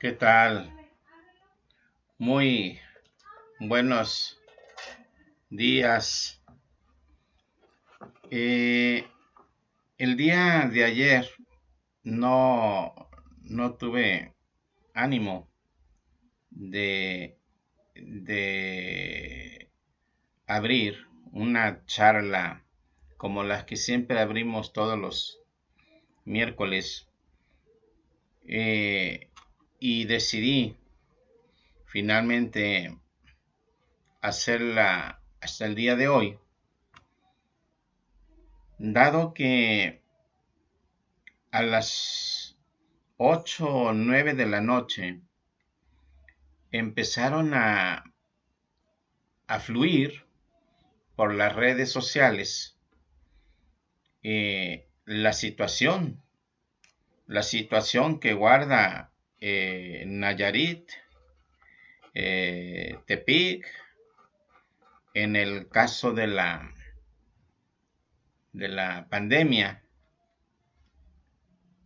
¿Qué tal? Muy buenos días. Eh, el día de ayer no, no tuve ánimo de, de abrir una charla como las que siempre abrimos todos los miércoles, eh, y decidí finalmente hacerla hasta el día de hoy, dado que a las 8 o 9 de la noche empezaron a fluir por las redes sociales, la situación que guarda Nayarit, Tepic, en el caso de la pandemia.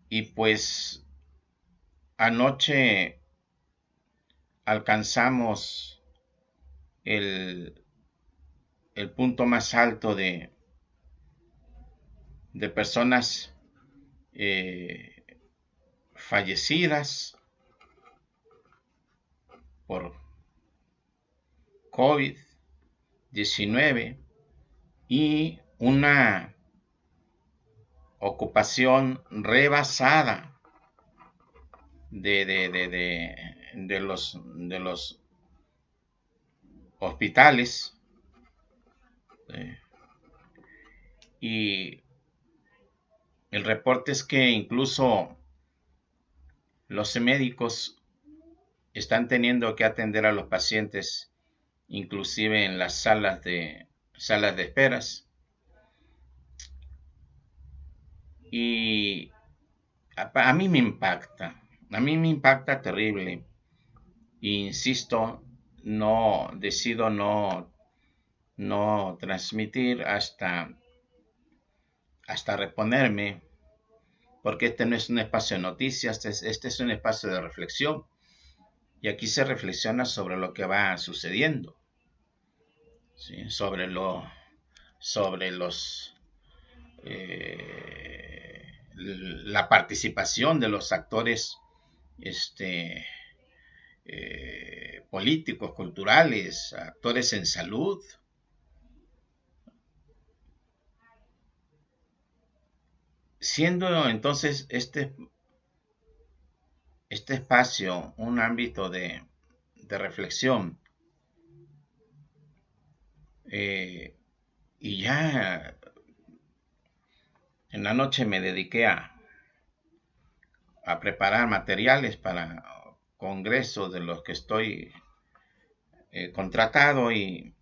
Y pues anoche alcanzamos el, el punto más alto de personas eh, fallecidas por COVID-19 y una ocupación rebasada de los hospitales, eh, y el reporte es que incluso los médicos están teniendo que atender a los pacientes inclusive en las salas de esperas. Y a mí me impacta terrible. E insisto, decido no transmitir hasta reponerme, porque este no es un espacio de noticias, este es un espacio de reflexión. Y aquí se reflexiona sobre lo que va sucediendo, ¿sí? La participación de los actores, este, políticos, culturales, actores en salud, siendo entonces este espacio un ámbito de reflexión. Y ya en la noche me dediqué a preparar materiales para congresos de los que estoy contratado, y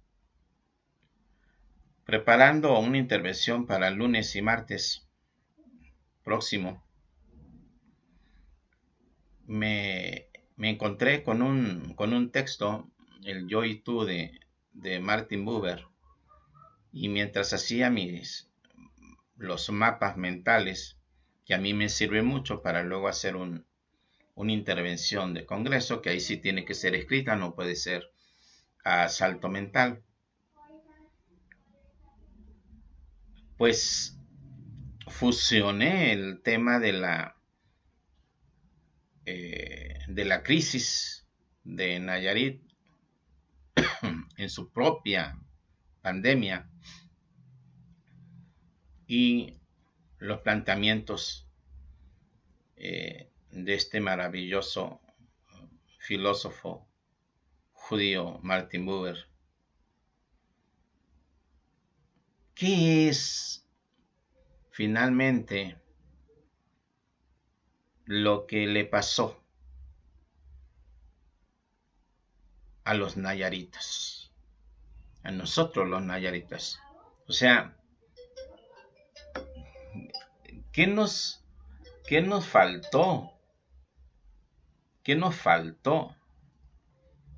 preparando una intervención para el lunes y martes próximo. Me encontré con un texto, el Yo y Tú de Martin Buber, y mientras hacía los mapas mentales, que a mí me sirve mucho para luego hacer una intervención de congreso, que ahí sí tiene que ser escrita, no puede ser a salto mental, pues fusioné el tema de la crisis de Nayarit en su propia pandemia y los planteamientos de este maravilloso filósofo judío Martin Buber. ¿Qué es finalmente lo que le pasó a los nayaritas, a nosotros los nayaritas? O sea, ¿qué nos faltó? ¿Qué nos faltó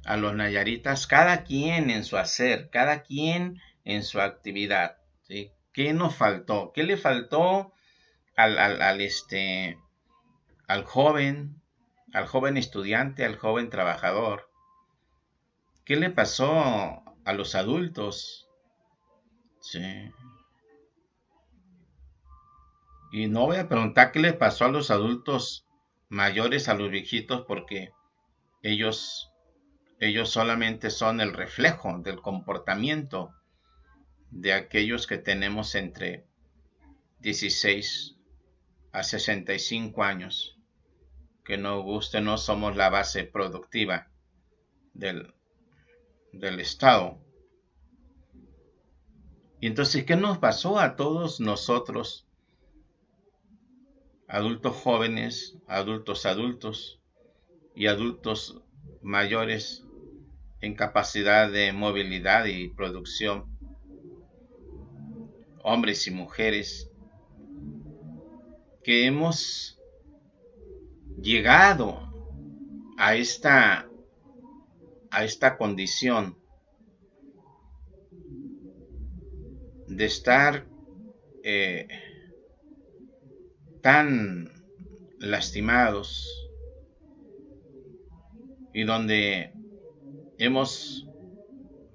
a los nayaritas? Cada quien en su hacer, cada quien en su actividad, ¿sí? ¿Qué nos faltó? ¿Qué le faltó al joven, al joven estudiante, al joven trabajador. ¿Qué le pasó a los adultos? Sí. Y no voy a preguntar qué le pasó a los adultos mayores, a los viejitos, porque ellos, ellos solamente son el reflejo del comportamiento de aquellos que tenemos entre 16 a 65 años, que no guste, no somos la base productiva del, del Estado. Y entonces, ¿qué nos pasó a todos nosotros, adultos jóvenes, adultos y adultos mayores en capacidad de movilidad y producción, hombres y mujeres, que hemos llegado a esta condición de estar eh, tan lastimados y donde hemos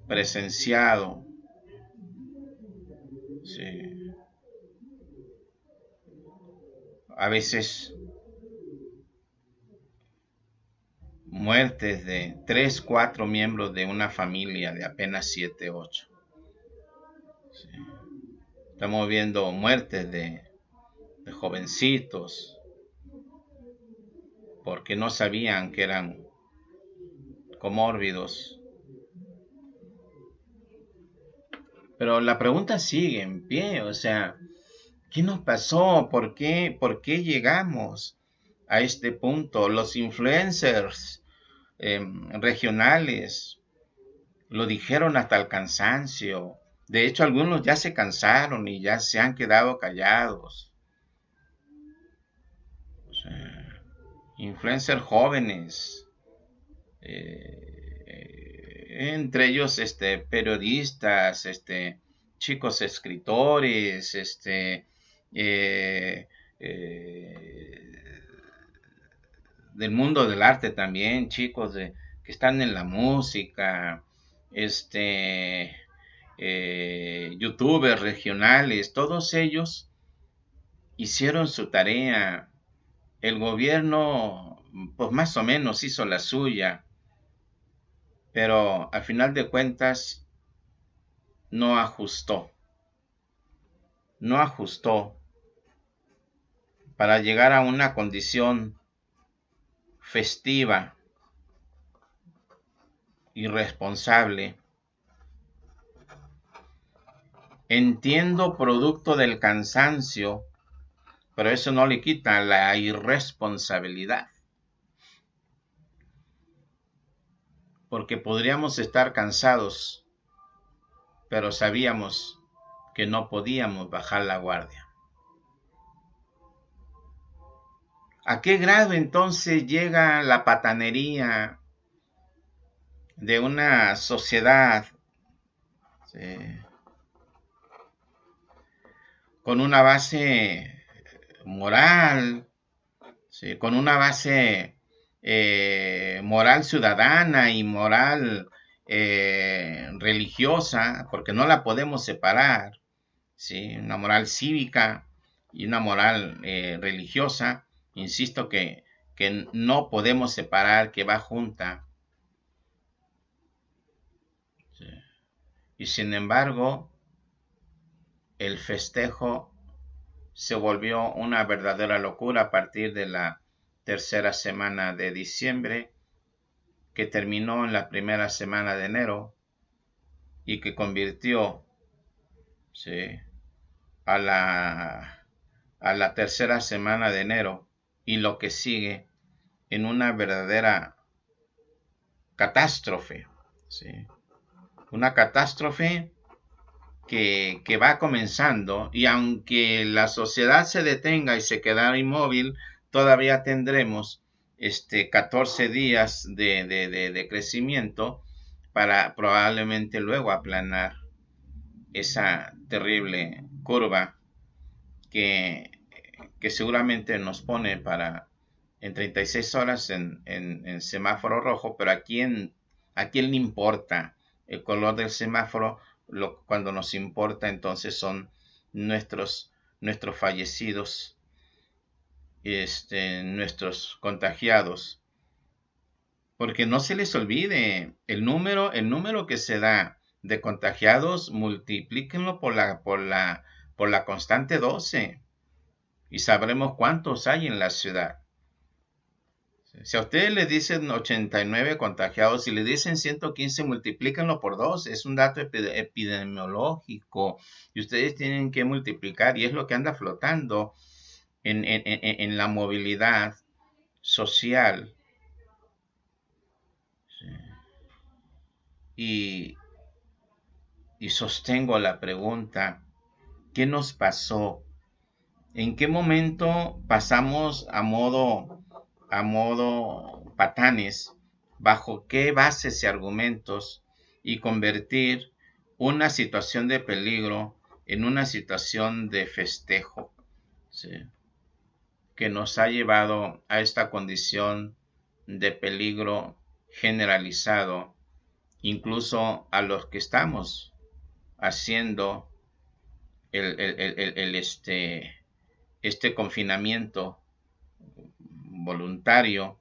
presenciado, sí, a veces muertes de 3, 4 miembros de una familia de apenas 7, 8. Sí. Estamos viendo muertes de jovencitos porque no sabían que eran comórbidos. Pero la pregunta sigue en pie, o sea, ¿qué nos pasó? ¿Por qué llegamos a este punto? Los influencers regionales lo dijeron hasta el cansancio. De hecho, algunos ya se cansaron y ya se han quedado callados. O sea, influencers jóvenes, entre ellos periodistas, chicos escritores, eh, eh, del mundo del arte también, chicos que están en la música, youtubers regionales, todos ellos hicieron su tarea. El gobierno, pues más o menos hizo la suya, pero al final de cuentas no ajustó, no ajustó para llegar a una condición festiva y responsable. Entiendo producto del cansancio, pero eso no le quita la irresponsabilidad. Porque podríamos estar cansados, pero sabíamos que no podíamos bajar la guardia. ¿A qué grado entonces llega la patanería de una sociedad, sí, con una base moral, sí, con una base moral ciudadana y moral religiosa, porque no la podemos separar, ¿sí? Una moral cívica y una moral religiosa, insisto que no podemos separar, que va junta. Sí. Y sin embargo, el festejo se volvió una verdadera locura a partir de la tercera semana de diciembre, que terminó en la primera semana de enero y que convirtió, ¿sí?, a la tercera semana de enero y lo que sigue en una verdadera catástrofe, ¿sí? Una catástrofe que va comenzando, y aunque la sociedad se detenga y se quedara inmóvil, todavía tendremos 14 días de crecimiento para probablemente luego aplanar esa terrible curva que seguramente nos pone para en 36 horas en semáforo rojo, pero ¿a quién le importa el color del semáforo? Cuando nos importa entonces son nuestros, nuestros fallecidos, nuestros contagiados. Porque no se les olvide, el número que se da de contagiados, multiplíquenlo por la constante 12 y sabremos cuántos hay en la ciudad. Si a ustedes les dicen 89 contagiados y le dicen 115, multiplíquenlo por 2. Es un dato epidemiológico y ustedes tienen que multiplicar y es lo que anda flotando en la movilidad social. Y, y sostengo la pregunta, ¿qué nos pasó? ¿En qué momento pasamos a modo patanes? ¿Bajo qué bases y argumentos? Y convertir una situación de peligro en una situación de festejo, ¿sí? Que nos ha llevado a esta condición de peligro generalizado, incluso a los que estamos haciendo este confinamiento voluntario,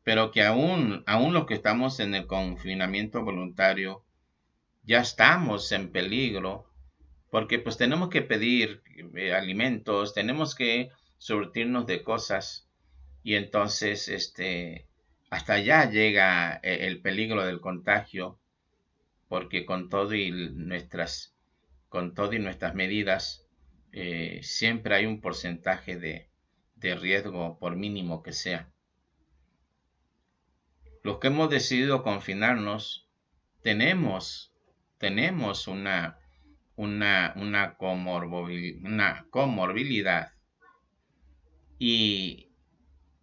pero que aún los que estamos en el confinamiento voluntario ya estamos en peligro, porque pues tenemos que pedir alimentos, tenemos que surtirnos de cosas y entonces hasta allá llega el peligro del contagio, porque con todo y nuestras medidas siempre hay un porcentaje de riesgo, por mínimo que sea. Los que hemos decidido confinarnos tenemos una comorbilidad. Y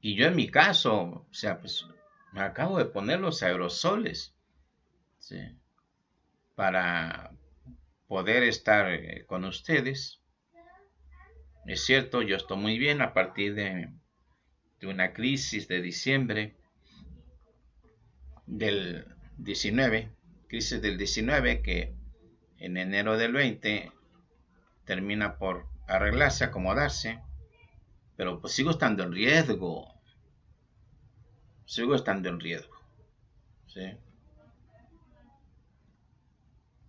yo en mi caso, o sea, pues me acabo de poner los aerosoles, ¿sí? Para poder estar con ustedes. Es cierto, yo estoy muy bien a partir de una crisis de diciembre del 19, crisis del 19 que en enero del 20 termina por arreglarse, acomodarse, pero pues sigo estando en riesgo, ¿sí?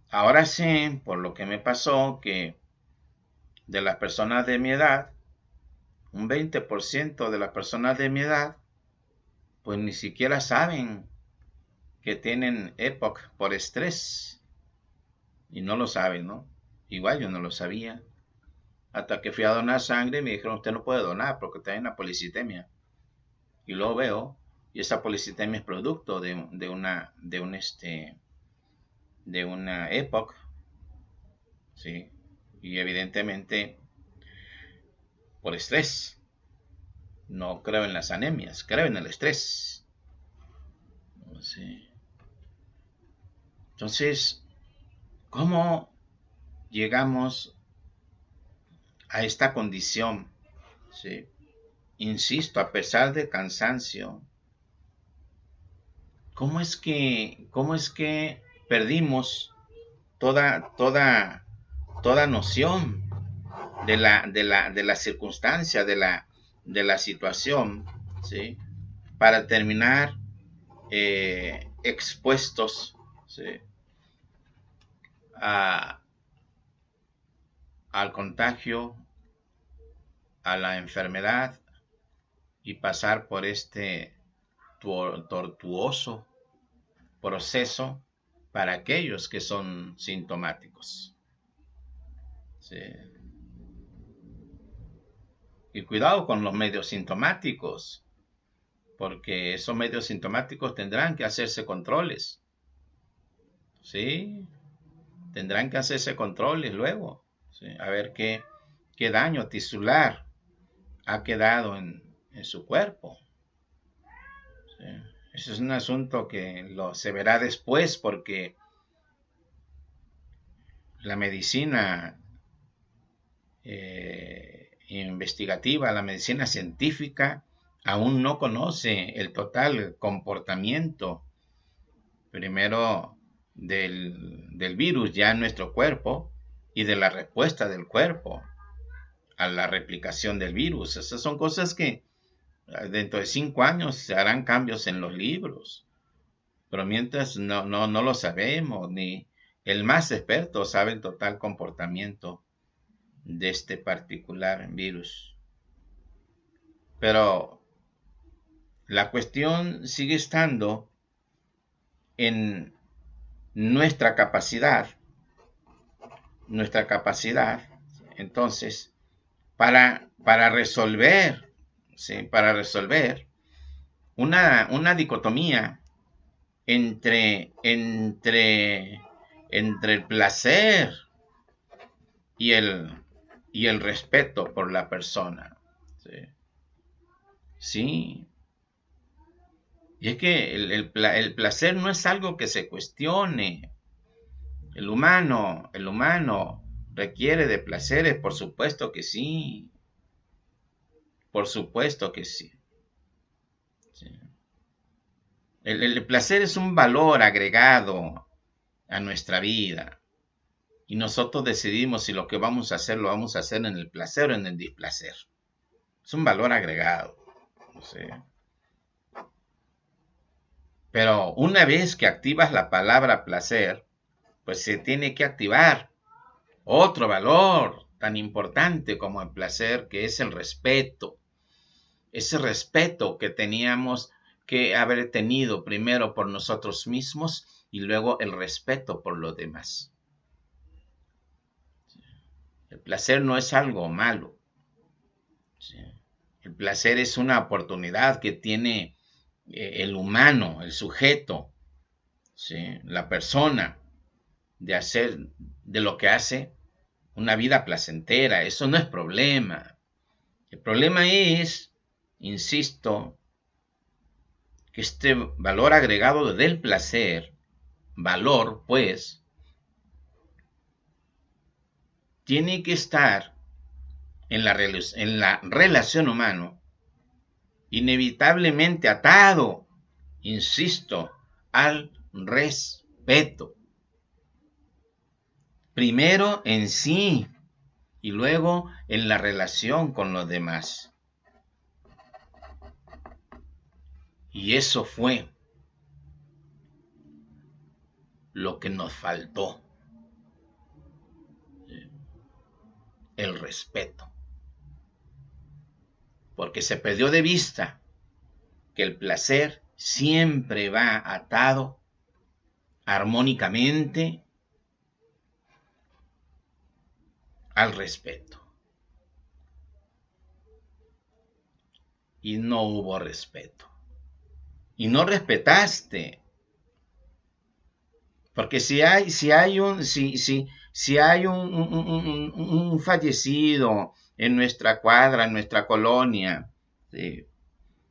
Ahora sí, por lo que me pasó, que de las personas de mi edad, un 20% de las personas de mi edad, pues ni siquiera saben que tienen EPOC por estrés. Y no lo saben, ¿no? Igual yo no lo sabía. Hasta que fui a donar sangre y me dijeron, usted no puede donar porque tiene una policitemia. Y luego veo, y esa policitemia es producto de una EPOC, ¿sí? Y evidentemente por estrés. No creo en las anemias, creo en el estrés. ¿Sí? Entonces, ¿cómo llegamos a esta condición? ¿Sí? Insisto, a pesar del cansancio, cómo es que perdimos toda noción de la circunstancia, de la situación, ¿sí? Para terminar expuestos, ¿sí? Al contagio, a la enfermedad y pasar por este tortuoso proceso para aquellos que son sintomáticos. ¿Sí? Y cuidado con los medios sintomáticos, porque esos medios sintomáticos tendrán que hacerse controles. ¿Sí? Tendrán que hacerse controles luego. ¿Sí? A ver qué daño tisular ha quedado en su cuerpo. ¿Sí? Eso es un asunto que se verá después, porque la medicina investigativa, la medicina científica, aún no conoce el total comportamiento, primero del virus ya en nuestro cuerpo y de la respuesta del cuerpo a la replicación del virus. Esas son cosas que dentro de 5 años se harán cambios en los libros, pero mientras no lo sabemos, ni el más experto sabe el total comportamiento de este particular virus. Pero la cuestión sigue estando en nuestra capacidad, entonces, para resolver, ¿sí? Para resolver una dicotomía entre el placer y el respeto por la persona. Sí. Sí. Y es que el placer no es algo que se cuestione. El humano requiere de placeres, por supuesto que sí. Por supuesto que sí. Sí. El placer es un valor agregado a nuestra vida. Y nosotros decidimos si lo que vamos a hacer lo vamos a hacer en el placer o en el displacer. Es un valor agregado. No sé. Pero una vez que activas la palabra placer, pues se tiene que activar otro valor tan importante como el placer, que es el respeto. Ese respeto que teníamos que haber tenido primero por nosotros mismos y luego el respeto por los demás. El placer no es algo malo. El placer es una oportunidad que tiene el humano, el sujeto, ¿sí? La persona, de hacer de lo que hace una vida placentera. Eso no es problema. El problema es, insisto, que este valor agregado del placer, valor pues, tiene que estar en la relación humana, inevitablemente atado, insisto, al respeto. Primero en sí y luego en la relación con los demás. Y eso fue lo que nos faltó. El respeto. Porque se perdió de vista que el placer siempre va atado armónicamente al respeto. Y no hubo respeto. Y no respetaste. Porque si hay un fallecido en nuestra cuadra, en nuestra colonia, ¿sí?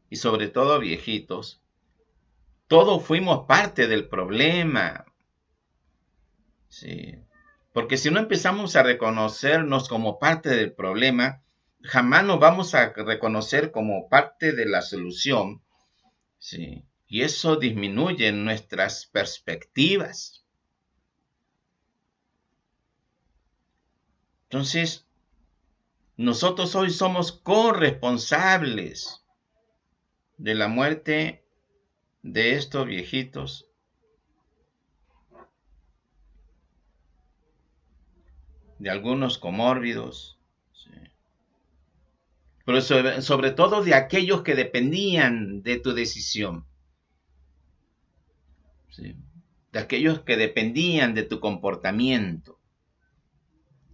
Y sobre todo viejitos, todos fuimos parte del problema. Sí. Porque si no empezamos a reconocernos como parte del problema, jamás nos vamos a reconocer como parte de la solución. Sí. Y eso disminuye nuestras perspectivas. Entonces, nosotros hoy somos corresponsables de la muerte de estos viejitos. De algunos comórbidos. Sí. Pero sobre todo de aquellos que dependían de tu decisión. ¿Sí? De aquellos que dependían de tu comportamiento.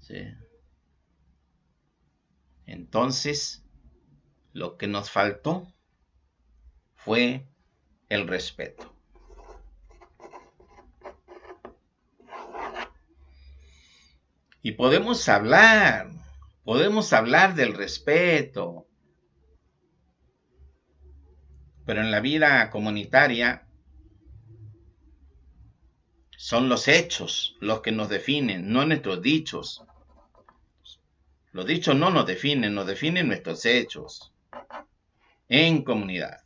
¿Sí? Entonces, lo que nos faltó fue el respeto. Y podemos hablar del respeto, pero en la vida comunitaria son los hechos los que nos definen, no nuestros dichos. Los dichos no nos definen nuestros hechos. en comunidad.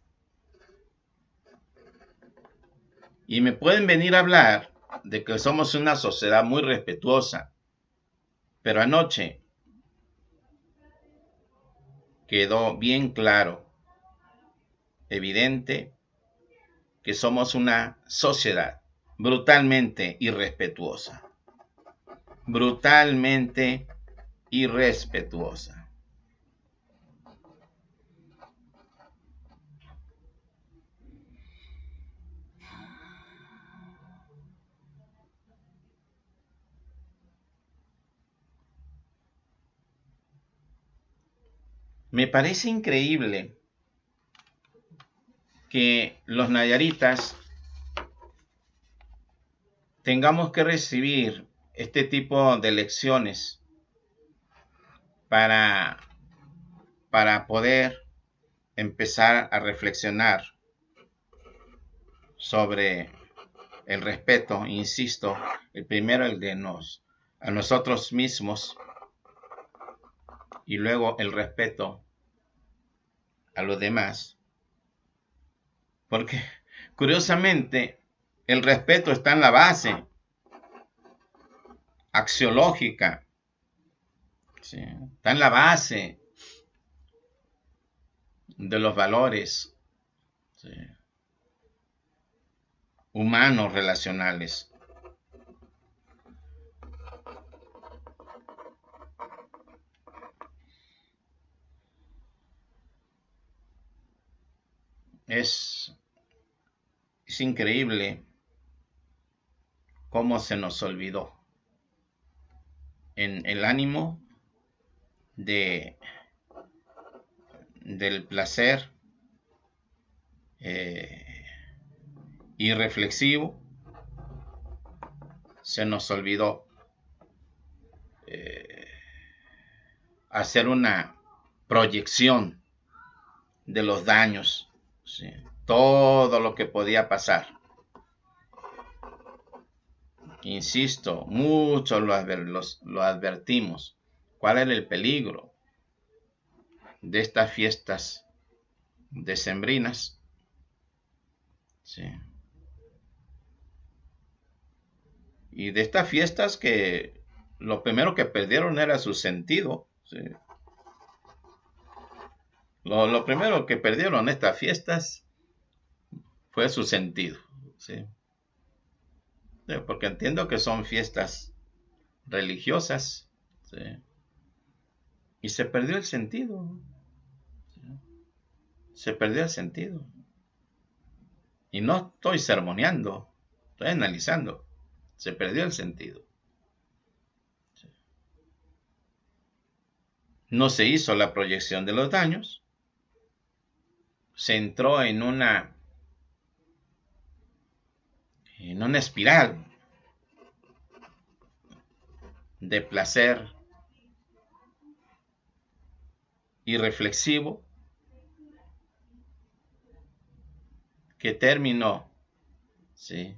Y me pueden venir a hablar de que somos una sociedad muy respetuosa, pero anoche quedó bien claro, evidente, que somos una sociedad brutalmente irrespetuosa. Brutalmente irrespetuosa. Me parece increíble que los nayaritas tengamos que recibir este tipo de lecciones para poder empezar a reflexionar sobre el respeto, insisto, el primero el de a nosotros mismos y luego el respeto a los demás. Porque curiosamente el respeto está en la base axiológica, ¿sí? Está en la base de los valores, ¿sí?, humanos relacionales. Es increíble cómo se nos olvidó en el ánimo del placer irreflexivo. Se nos olvidó hacer una proyección de los daños, ¿sí?, todo lo que podía pasar. Insisto, muchos lo advertimos. ¿Cuál era el peligro de estas fiestas decembrinas? ¿Sí? Y de estas fiestas que lo primero que perdieron era su sentido. ¿Sí? Lo primero que perdieron estas fiestas fue su sentido. ¿Sí? Porque entiendo que son fiestas religiosas. ¿Sí? Y se perdió el sentido. ¿Sí? Se perdió el sentido. Y no estoy sermoneando, estoy analizando. Se perdió el sentido. ¿Sí? No se hizo la proyección de los daños. Se entró en una espiral de placer irreflexivo que terminó, ¿sí?,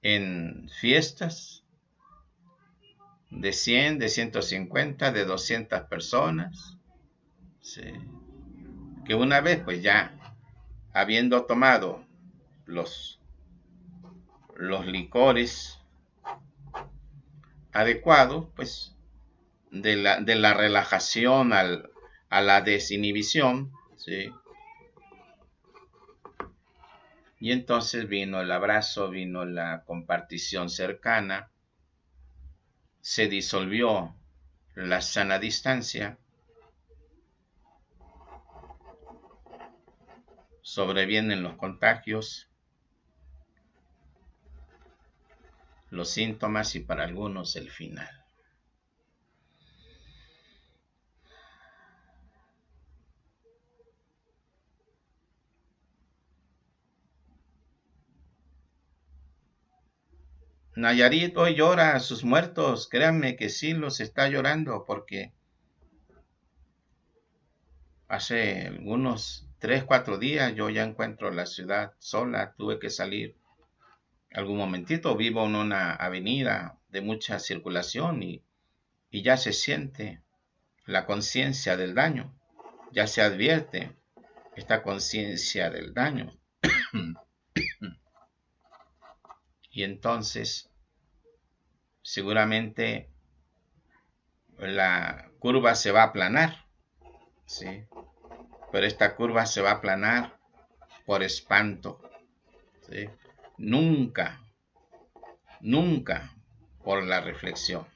en fiestas de 100, de 150, de 200 personas, ¿sí?, que una vez pues ya habiendo tomado los licores adecuados, pues de la relajación a la desinhibición, ¿sí? Y entonces vino el abrazo, vino la compartición cercana, se disolvió la sana distancia, sobrevienen los contagios, los síntomas y para algunos el final. Nayarit hoy llora a sus muertos, créanme que sí los está llorando, porque hace algunos 3, 4 días yo ya encuentro la ciudad sola, tuve que salir algún momentito, vivo en una avenida de mucha circulación y ya se siente la conciencia del daño. ya se advierte esta conciencia del daño. Y entonces seguramente la curva se va a aplanar, ¿sí? Pero esta curva se va a aplanar por espanto, ¿sí? Nunca, nunca por la reflexión.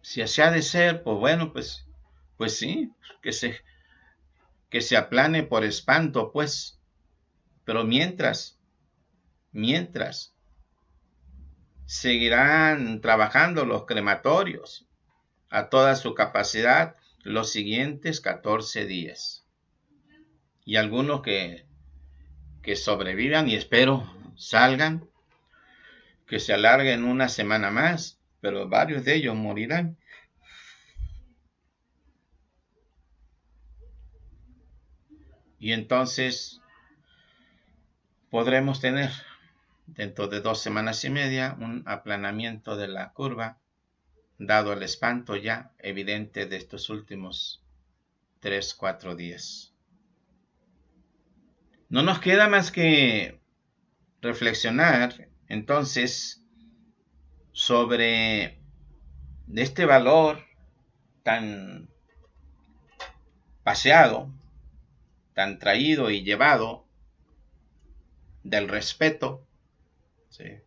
Si así ha de ser, pues bueno, pues sí, que se aplane por espanto, pues. Pero mientras, seguirán trabajando los crematorios a toda su capacidad los siguientes 14 días. Y algunos que sobrevivan, y espero salgan, que se alarguen una semana más, pero varios de ellos morirán. Y entonces podremos tener dentro de 2 semanas y media un aplanamiento de la curva, dado el espanto ya evidente de estos últimos 3-4 días. No nos queda más que reflexionar entonces sobre este valor tan paseado, tan traído y llevado del respeto, ¿sí?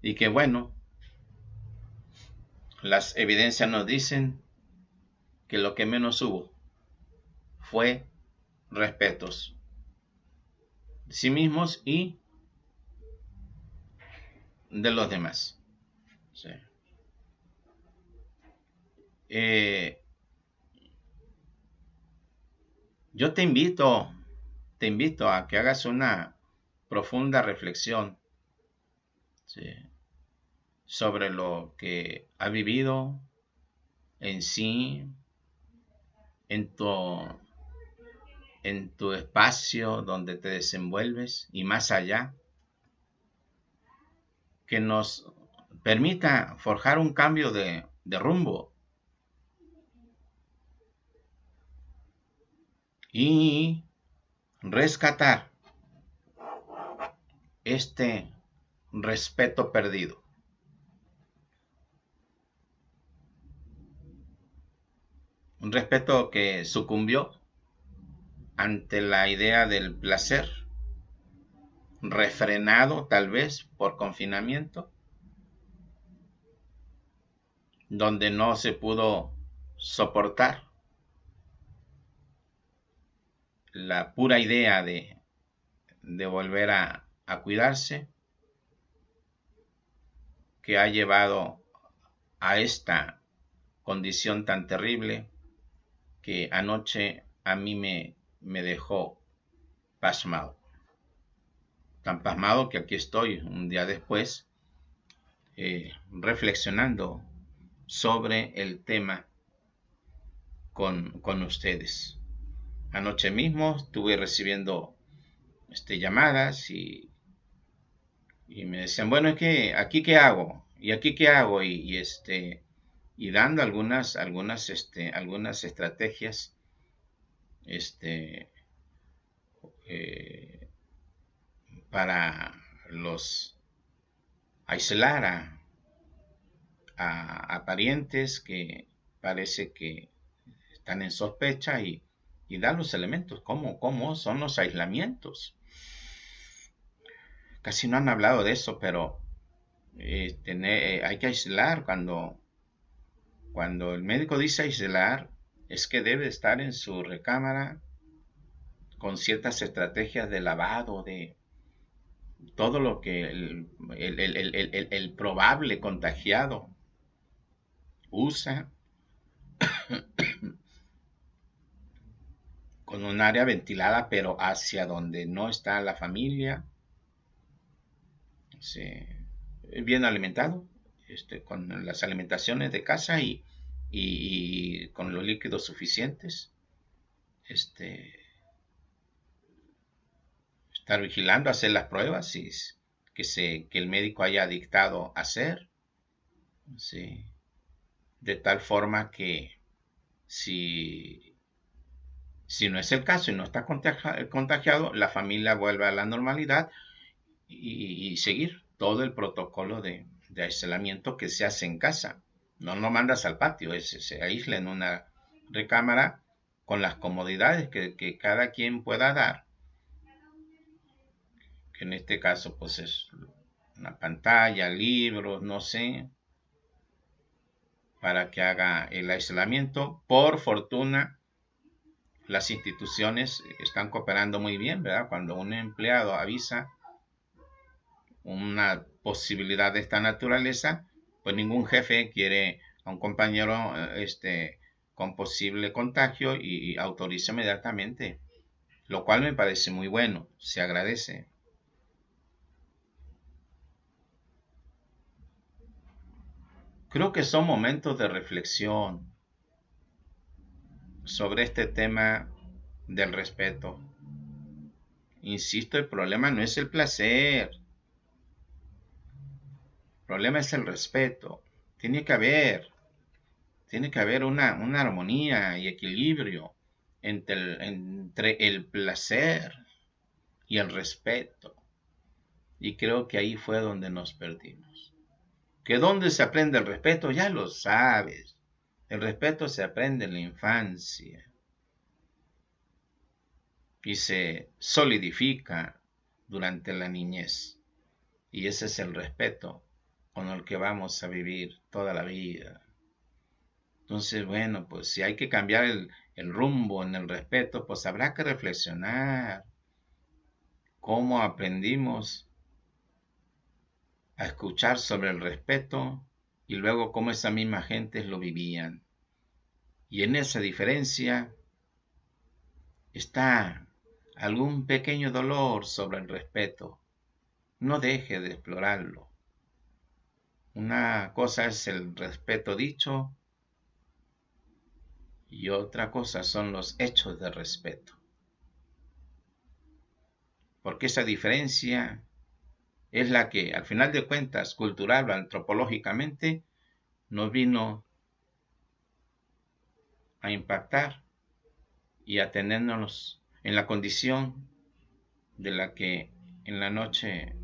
Y que bueno, las evidencias nos dicen que lo que menos hubo fue respetos de sí mismos y de los demás, ¿sí? Yo te invito a que hagas una profunda reflexión, ¿sí?, sobre lo que has vivido en sí, en tu espacio donde te desenvuelves y más allá, que nos permita forjar un cambio de rumbo y rescatar este respeto perdido. Un respeto que sucumbió ante la idea del placer, refrenado tal vez por confinamiento, donde no se pudo soportar la pura idea de volver a cuidarse, que ha llevado a esta condición tan terrible que anoche a mí me dejó pasmado. Tan pasmado que aquí estoy un día después reflexionando sobre el tema con ustedes. Anoche mismo estuve recibiendo llamadas y me decían, bueno, es que aquí qué hago, y aquí qué hago, y dando algunas estrategias eh, para los aislar a parientes que parece que están en sospecha y dar los elementos, cómo son los aislamientos. Casi no han hablado de eso, pero hay que aislar. Cuando el médico dice aislar, es que debe estar en su recámara con ciertas estrategias de lavado, de todo lo que el probable contagiado usa, con un área ventilada, pero hacia donde no está la familia, sí, bien alimentado, con las alimentaciones de casa y con los líquidos suficientes. Está estar vigilando, hacer las pruebas que el médico haya dictado hacer, ¿sí? De tal forma que si, si no es el caso y no está contagiado, la familia vuelve a la normalidad y seguir todo el protocolo de aislamiento que se hace en casa. No lo mandas al patio, se aísla en una recámara con las comodidades que cada quien pueda dar, que en este caso pues es una pantalla, libros, no sé, para que haga el aislamiento. Por fortuna, las instituciones están cooperando muy bien, ¿verdad? Cuando un empleado avisa una posibilidad de esta naturaleza, pues ningún jefe quiere a un compañero con posible contagio y autoriza inmediatamente, lo cual me parece muy bueno, se agradece. Creo que son momentos de reflexión sobre este tema del respeto. Insisto, el problema no es el placer, el problema es el respeto. Tiene que haber una armonía y equilibrio entre el placer y el respeto. Y creo que ahí fue donde nos perdimos. ¿Que dónde se aprende el respeto? Ya lo sabes. El respeto se aprende en la infancia y se solidifica durante la niñez. Y ese es el respeto con el que vamos a vivir toda la vida. Entonces, bueno, pues si hay que cambiar el rumbo en el respeto, pues habrá que reflexionar cómo aprendimos a escuchar sobre el respeto y luego cómo esa misma gente lo vivían. Y en esa diferencia está algún pequeño dolor sobre el respeto. No deje de explorarlo. Una cosa es el respeto dicho y otra cosa son los hechos de respeto. Porque esa diferencia es la que, al final de cuentas, cultural o antropológicamente, nos vino a impactar y a tenernos en la condición de la que en la noche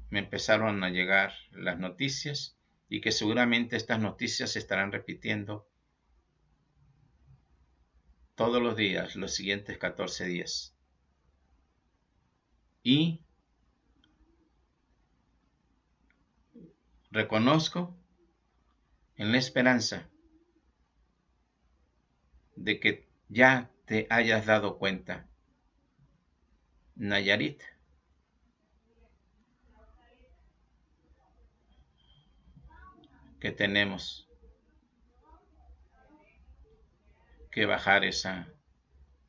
me empezaron a llegar las noticias y que seguramente estas noticias se estarán repitiendo todos los días, los siguientes 14 días. Y reconozco en la esperanza de que ya te hayas dado cuenta, Nayarit, que tenemos que bajar esa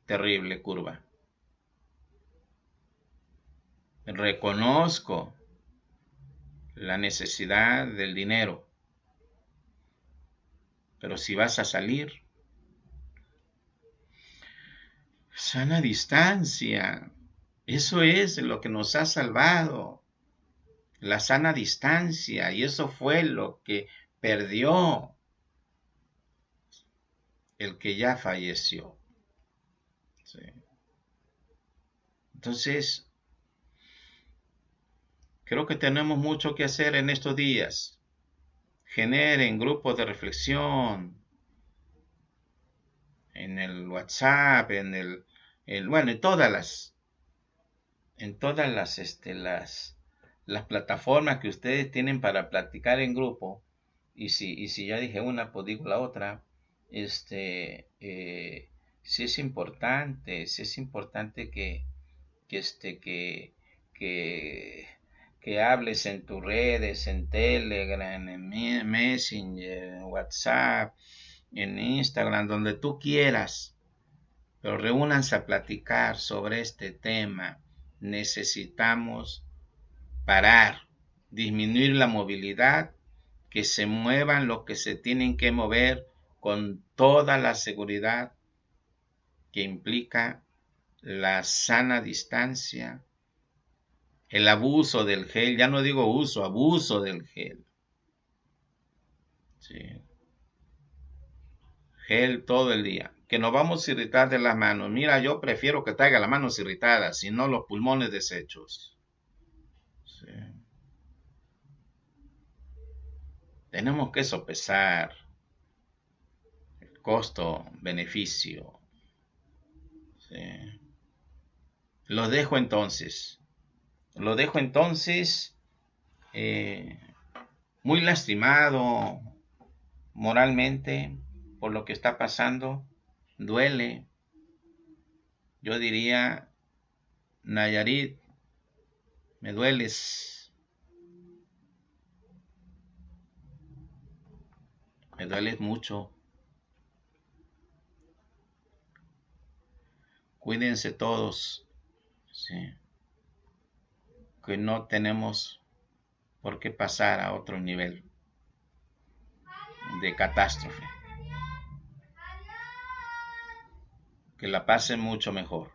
terrible curva. Reconozco la necesidad del dinero, pero si vas a salir, sana distancia. Eso es lo que nos ha salvado, la sana distancia, y eso fue lo que perdió el que ya falleció. ¿Sí? Entonces, creo que tenemos mucho que hacer en estos días. Generen grupos de reflexión en el WhatsApp, bueno, las plataformas que ustedes tienen para platicar en grupo. Y si ya dije una, pues digo la otra. Sí es importante que, que hables en tus redes, en Telegram, en Messenger, en WhatsApp, en Instagram, donde tú quieras, pero reúnanse a platicar sobre este tema. Necesitamos parar, disminuir la movilidad, que se muevan los que se tienen que mover con toda la seguridad que implica la sana distancia El abuso del gel, ya no digo uso, abuso del gel. Sí. Gel todo el día. Que nos vamos a irritar de las manos. Mira, yo prefiero que traiga las manos irritadas, y no los pulmones deshechos. Sí. Tenemos que sopesar el costo-beneficio. Sí. Lo dejo entonces. Lo dejo entonces eh, muy lastimado moralmente por lo que está pasando. Duele. Yo diría, Nayarit, me dueles. Me dueles mucho. Cuídense todos. Sí. Que no tenemos por qué pasar a otro nivel de catástrofe. Que la pasen mucho mejor.